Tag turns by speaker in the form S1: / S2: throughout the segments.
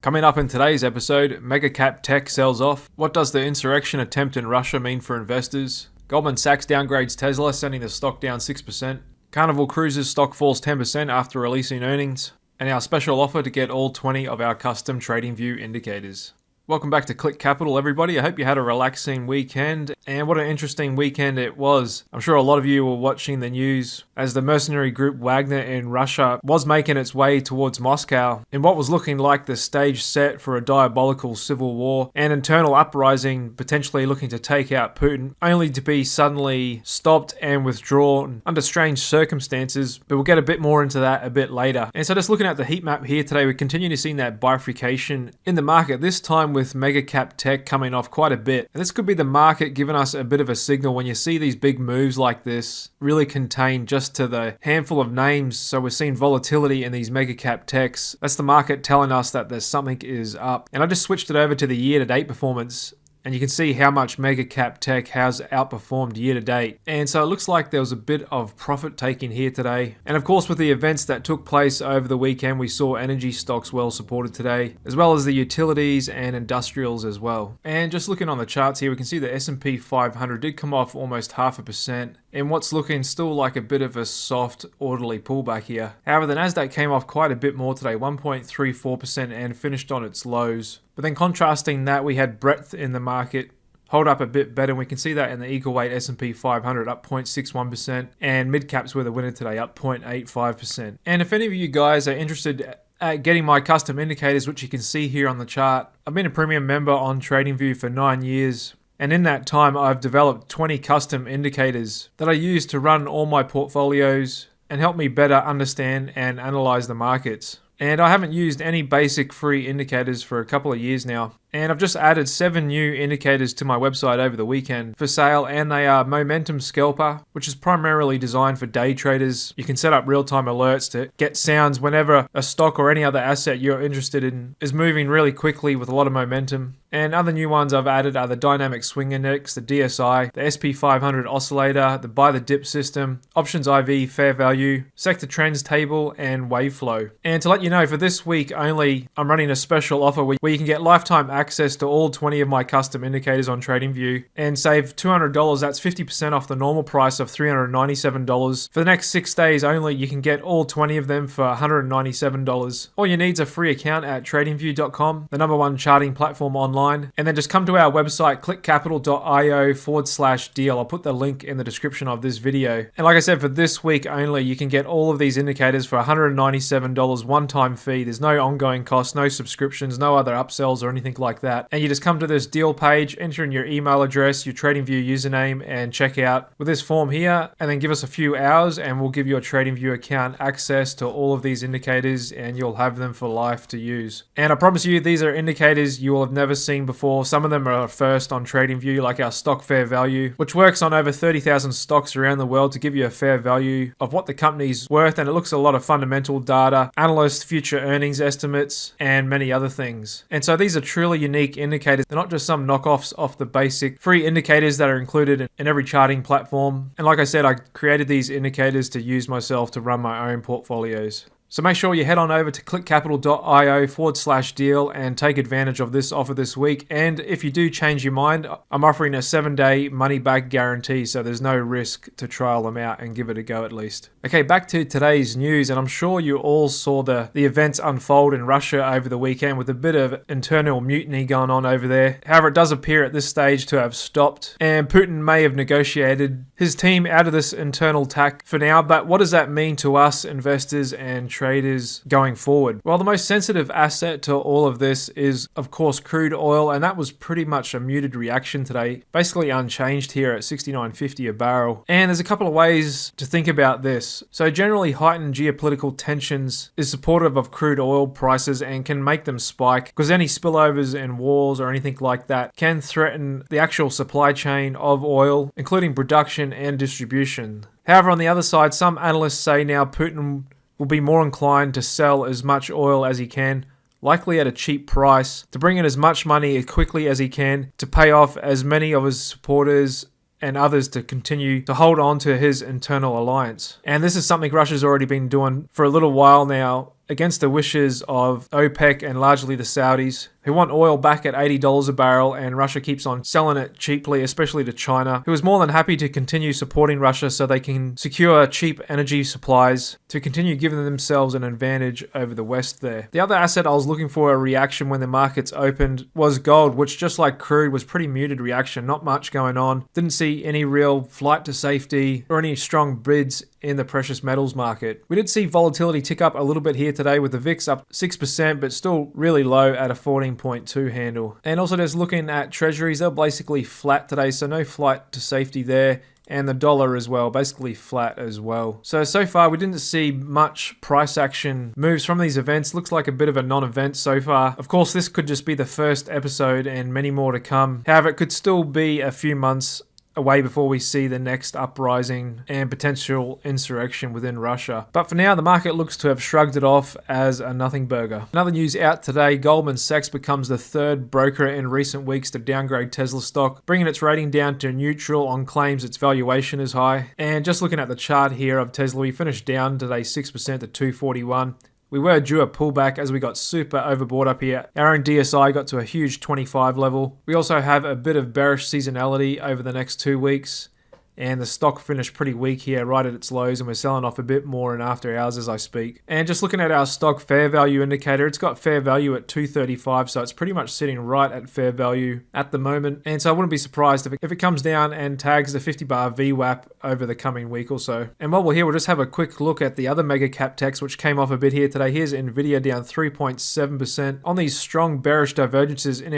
S1: Coming up in today's episode, mega cap tech sells off. What does the insurrection attempt in Russia mean for investors? Goldman Sachs downgrades Tesla, sending the stock down 6%. Carnival Cruises stock falls 10% after releasing earnings. And our special offer to get all 20 of our custom TradingView indicators. Welcome back to Click Capital, everybody. I hope you had a relaxing weekend, and what an interesting weekend it was. I'm sure a lot of you were watching the news as the mercenary group Wagner in Russia was making its way towards Moscow in what was looking like the stage set for a diabolical civil war and internal uprising, potentially looking to take out Putin, only to be suddenly stopped and withdrawn under strange circumstances, but we'll get a bit more into that a bit later. And so just looking at the heat map here today, we continue to see that bifurcation in the market, this time with mega cap tech coming off quite a bit. And this could be the market giving us a bit of a signal when you see these big moves like this really contained just to the handful of names. So we're seeing volatility in these mega cap techs. That's the market telling us that there's something is up. And I just switched it over to the year-to-date performance, and you can see how much mega cap tech has outperformed year to date. And so it looks like there was a bit of profit taking here today. And of course, with the events that took place over the weekend, we saw energy stocks well supported today, as well as the utilities and industrials as well. And just looking on the charts here, we can see the SP500 did come off almost 0.5%. in what's looking still like a bit of a soft, orderly pullback here. However, the NASDAQ came off quite a bit more today, 1.34%, and finished on its lows. But then contrasting that, we had breadth in the market hold up a bit better, and we can see that in the equal weight S&P 500 up 0.61%, and mid-caps were the winner today, up 0.85%. And if any of you guys are interested at getting my custom indicators, which you can see here on the chart, I've been a premium member on TradingView for 9 years. And in that time, I've developed 20 custom indicators that I use to run all my portfolios and help me better understand and analyze the markets. And I haven't used any basic free indicators for a couple of years now. And I've just added 7 new indicators to my website over the weekend for sale, and they are Momentum Scalper, which is primarily designed for day traders. You can set up real-time alerts to get sounds whenever a stock or any other asset you're interested in is moving really quickly with a lot of momentum. And other new ones I've added are the Dynamic Swing Index, the DSI, the SP500 Oscillator, the Buy the Dip System, Options IV Fair Value, Sector Trends Table, and Wave Flow. And to let you know, for this week only, I'm running a special offer where you can get lifetime access to all 20 of my custom indicators on TradingView and save $200. That's 50% off the normal price of $397. For the next 6 days only, you can get all 20 of them for $197. All you need is a free account at tradingview.com, the #1 charting platform online, and then just come to our website, clickcapital.io/deal. I'll put the link in the description of this video. And like I said, for this week only, you can get all of these indicators for $197 one-time fee. There's no ongoing costs, no subscriptions, no other upsells or anything like that. And you just come to this deal page, enter in your email address, your TradingView username, and check out with this form here, and then give us a few hours and we'll give your TradingView account access to all of these indicators, and you'll have them for life to use. And I promise you, these are indicators you will have never seen before. Some of them are first on TradingView, like our stock fair value, which works on over 30,000 stocks around the world to give you a fair value of what the company's worth, and it looks at a lot of fundamental data, analyst future earnings estimates, and many other things. And so these are truly unique indicators. They're not just some knockoffs off the basic free indicators that are included in every charting platform. And like I said, I created these indicators to use myself to run my own portfolios. So make sure you head on over to clickcapital.io/deal and take advantage of this offer this week. And if you do change your mind, I'm offering a 7-day money-back guarantee, so there's no risk to trial them out and give it a go at least. Okay, back to today's news, and I'm sure you all saw the events unfold in Russia over the weekend with a bit of internal mutiny going on over there. However, it does appear at this stage to have stopped, and Putin may have negotiated his team out of this internal attack for now. But what does that mean to us investors and traders going forward? Well, the most sensitive asset to all of this is, of course, crude oil, and that was pretty much a muted reaction today, basically unchanged here at $69.50 a barrel. And there's a couple of ways to think about this. So generally, heightened geopolitical tensions is supportive of crude oil prices and can make them spike, because any spillovers in wars or anything like that can threaten the actual supply chain of oil, including production and distribution. However, on the other side, some analysts say now Putin will be more inclined to sell as much oil as he can, likely at a cheap price, to bring in as much money as quickly as he can to pay off as many of his supporters and others to continue to hold on to his internal alliance. And this is something Russia's already been doing for a little while now, against the wishes of OPEC and largely the Saudis, who want oil back at $80 a barrel, and Russia keeps on selling it cheaply, especially to China, who is more than happy to continue supporting Russia so they can secure cheap energy supplies to continue giving themselves an advantage over the West there. The other asset I was looking for a reaction when the markets opened was gold, which just like crude was pretty muted reaction, not much going on. Didn't see any real flight to safety or any strong bids in the precious metals market. We did see volatility tick up a little bit here today with the VIX up 6%, but still really low at a 14.2 handle. And also just looking at treasuries, they're basically flat today, so no flight to safety there. And the dollar as well, basically flat as well. So far we didn't see much price action moves from these events. Looks like a bit of a non-event so far. Of course, this could just be the first episode and many more to come. However, it could still be a few months away before we see the next uprising and potential insurrection within Russia. But for now, the market looks to have shrugged it off as a nothing burger. Another news out today, Goldman Sachs becomes the third broker in recent weeks to downgrade Tesla stock, bringing its rating down to neutral on claims its valuation is high. And just looking at the chart here of Tesla, we finished down today 6% to 241. We were due a pullback as we got super overbought up here. Our own DSI got to a huge 25 level. We also have a bit of bearish seasonality over the next 2 weeks. And the stock finished pretty weak here, right at its lows, and we're selling off a bit more in after hours as I speak. And just looking at our stock fair value indicator, it's got fair value at 235, so it's pretty much sitting right at fair value at the moment. And so I wouldn't be surprised if it comes down and tags the 50 bar VWAP over the coming week or so. And while we're here, we'll just have a quick look at the other mega cap techs, which came off a bit here today. Here's NVDA down 3.7% on these strong bearish divergences in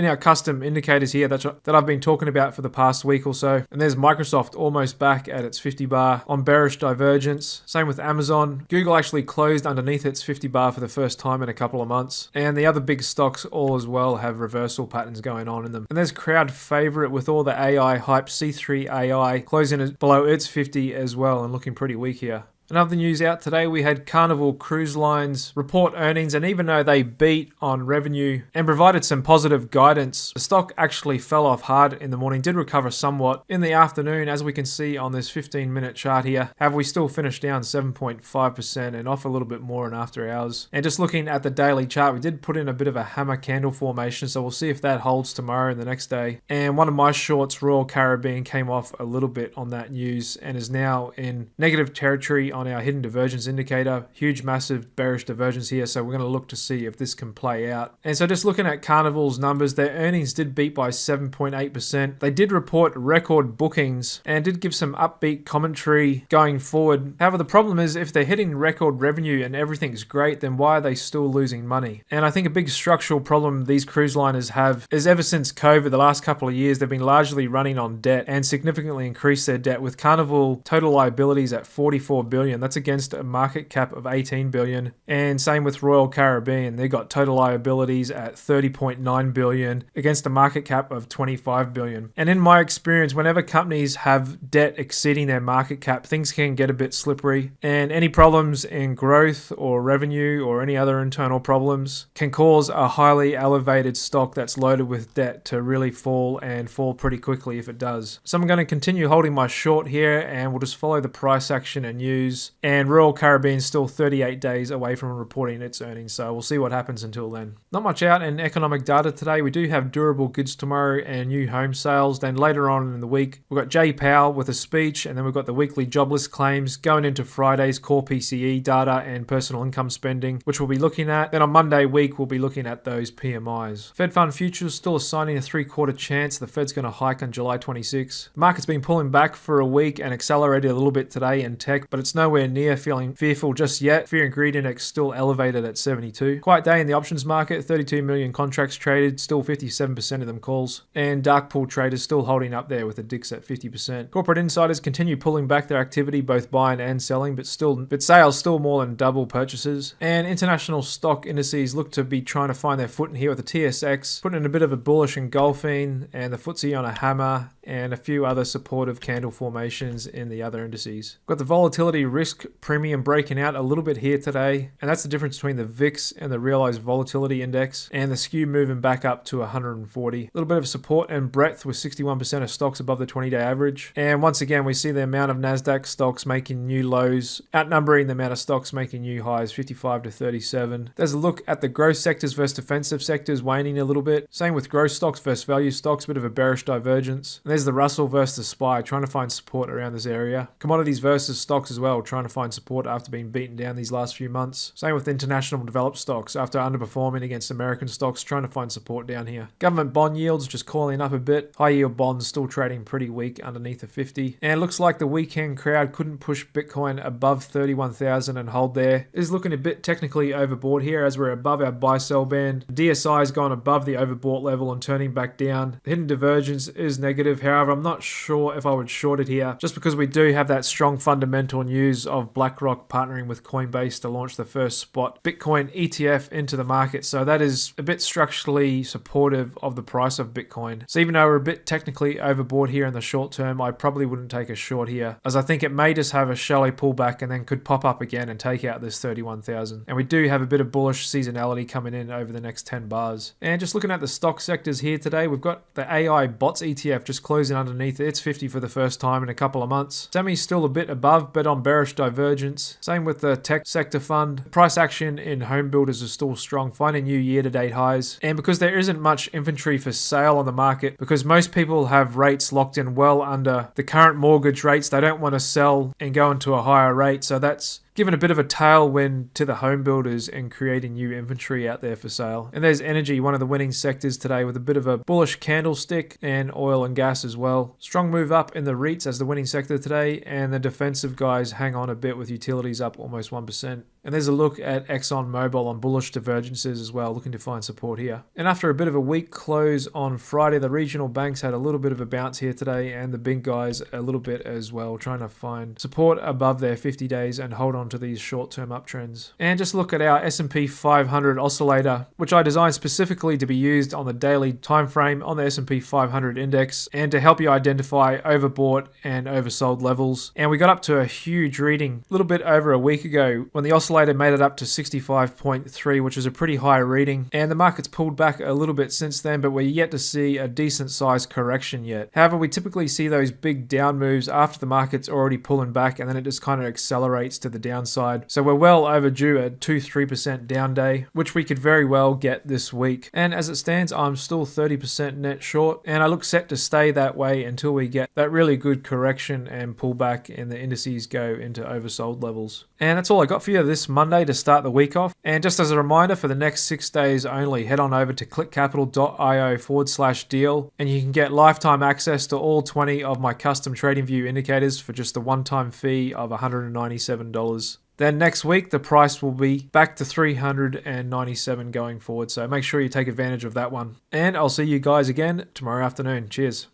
S1: our custom indicators here that I've been talking about for the past week or so. And there's Microsoft almost back at its 50 bar on bearish divergence. Same with Amazon. Google actually closed underneath its 50 bar for the first time in a couple of months. And the other big stocks all as well have reversal patterns going on in them. And there's crowd favorite with all the AI hype, C3 AI closing below its 50 as well and looking pretty weak here. Another news out today, we had Carnival Cruise Lines report earnings, and even though they beat on revenue and provided some positive guidance, the stock actually fell off hard in the morning, did recover somewhat in the afternoon, as we can see on this 15-minute chart here. However, we still finished down 7.5% and off a little bit more in after hours. And just looking at the daily chart, we did put in a bit of a hammer candle formation, so we'll see if that holds tomorrow and the next day. And one of my shorts, Royal Caribbean, came off a little bit on that news and is now in negative territory on our hidden divergence indicator. Huge, massive bearish divergence here, so we're going to look to see if this can play out. And so just looking at Carnival's numbers, their earnings did beat by 7.8%. They did report record bookings and did give some upbeat commentary going forward. However, the problem is if they're hitting record revenue and everything's great, then why are they still losing money? And I think a big structural problem these cruise liners have is ever since COVID, the last couple of years, they've been largely running on debt and significantly increased their debt, with Carnival total liabilities at $44 billion. That's against a market cap of $18 billion. And same with Royal Caribbean. They got total liabilities at $30.9 billion against a market cap of $25 billion. And in my experience, whenever companies have debt exceeding their market cap, things can get a bit slippery. And any problems in growth or revenue or any other internal problems can cause a highly elevated stock that's loaded with debt to really fall, and fall pretty quickly if it does. So I'm going to continue holding my short here, and we'll just follow the price action and news. And Royal Caribbean still 38 days away from reporting its earnings, so we'll see what happens until then. Not much out in economic data today. We do have durable goods tomorrow and new home sales. Then later on in the week, we've got Jay Powell with a speech, and then we've got the weekly jobless claims going into Friday's core PCE data and personal income spending, which we'll be looking at. Then on Monday week, we'll be looking at those PMIs. Fed Fund futures still assigning a 3/4 chance the Fed's going to hike on July 26. The market's been pulling back for a week and accelerated a little bit today in tech, but it's nowhere near feeling fearful just yet. Fear and greed index still elevated at 72. Quiet day in the options market, 32 million contracts traded, still 57% of them calls. And dark pool traders still holding up there with the DIX at 50%. Corporate insiders continue pulling back their activity, both buying and selling, but sales still more than double purchases. And international stock indices look to be trying to find their foot in here, with the TSX putting in a bit of a bullish engulfing and the FTSE on a hammer and a few other supportive candle formations in the other indices. Got the volatility risk premium breaking out a little bit here today, and that's the difference between the VIX and the realized volatility index, and the skew moving back up to 140. A little bit of support and breadth with 61% of stocks above the 20-day average. And once again, we see the amount of NASDAQ stocks making new lows outnumbering the amount of stocks making new highs, 55 to 37. There's a look at the growth sectors versus defensive sectors waning a little bit. Same with growth stocks versus value stocks, bit of a bearish divergence. And there's the Russell versus the SPY, trying to find support around this area. Commodities versus stocks as well, trying to find support after being beaten down these last few months. Same with international developed stocks, after underperforming against American stocks, trying to find support down here. Government bond yields just calling up a bit. High yield bonds still trading pretty weak underneath the 50. And it looks like the weekend crowd couldn't push Bitcoin above 31,000 and hold there. It is looking a bit technically overbought here as we're above our buy sell band. The DSI has gone above the overbought level and turning back down. The hidden divergence is negative. However, I'm not sure if I would short it here, just because we do have that strong fundamental news of BlackRock partnering with Coinbase to launch the first spot Bitcoin ETF into the market. So that is a bit structurally supportive of the price of Bitcoin. So even though we're a bit technically overbought here in the short term, I probably wouldn't take a short here, as I think it may just have a shallow pullback and then could pop up again and take out this 31,000. And we do have a bit of bullish seasonality coming in over the next 10 bars. And just looking at the stock sectors here today, we've got the AI bots ETF just closing underneath it. It's 50 for the first time in a couple of months. Semi's still a bit above, but on bearish divergence. Same with the tech sector fund. Price action in home builders is still strong, finding new year-to-date highs. And because there isn't much inventory for sale on the market, because most people have rates locked in well under the current mortgage rates, they don't want to sell and go into a higher rate. So that's given a bit of a tailwind to the home builders and creating new inventory out there for sale. And there's energy, one of the winning sectors today, with a bit of a bullish candlestick, and oil and gas as well. Strong move up in the REITs as the winning sector today, and the defensive guys hang on a bit with utilities up almost 1%. And there's a look at ExxonMobil on bullish divergences as well, looking to find support here. And after a bit of a weak close on Friday, the regional banks had a little bit of a bounce here today, and the big guys a little bit as well, trying to find support above their 50 days and hold on to these short-term uptrends. And just look at our SP 500 oscillator, which I designed specifically to be used on the daily time frame on the SP 500 index and to help you identify overbought and oversold levels. And we got up to a huge reading a little bit over a week ago when the oscillator made it up to 65.3, which is a pretty high reading. And the market's pulled back a little bit since then, but we're yet to see a decent sized correction yet. However, we typically see those big down moves after the market's already pulling back, and then it just kind of accelerates to the downside. So we're well overdue a 2-3% down day, which we could very well get this week. And as it stands, I'm still 30% net short, and I look set to stay that way until we get that really good correction and pullback and the indices go into oversold levels. And that's all I got for you this Monday to start the week off. And just as a reminder, for the next 6 days only, head on over to clickcapital.io/deal, and you can get lifetime access to all 20 of my custom TradingView indicators for just a one-time fee of $197. Then next week, the price will be back to 397 going forward. So make sure you take advantage of that one. And I'll see you guys again tomorrow afternoon. Cheers.